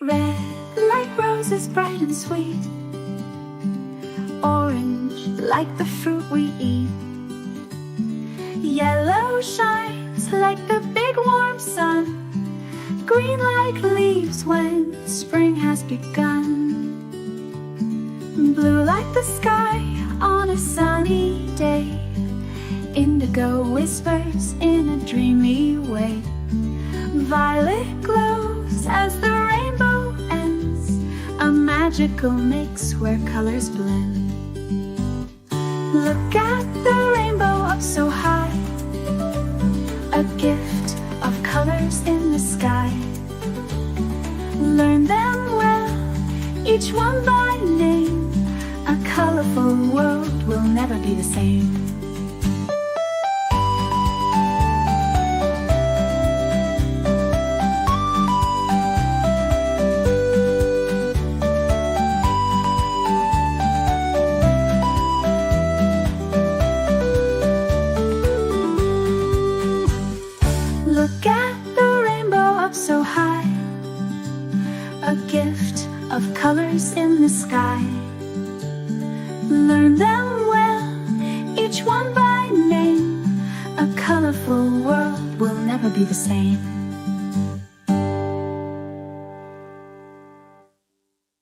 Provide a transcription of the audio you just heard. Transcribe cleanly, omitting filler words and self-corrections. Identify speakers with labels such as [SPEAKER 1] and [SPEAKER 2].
[SPEAKER 1] Red like roses, bright and sweet. Orange like the fruit we eat. Yellow shines like the big warm sun. Green like leaves when spring has begun. Blue like the sky on a sunny day. Indigo whispers in a dreamy way. Violet glows as the rainbow ends, a magical mix where colors blend. Look at the rainbow up so high, a gift of colors in the sky. Learn them well, each one by name. A colorful world will never be the same. Look at the rainbow up so high, a gift of colors in the sky. Learn them well, each one by name. A colorful world will never be the same.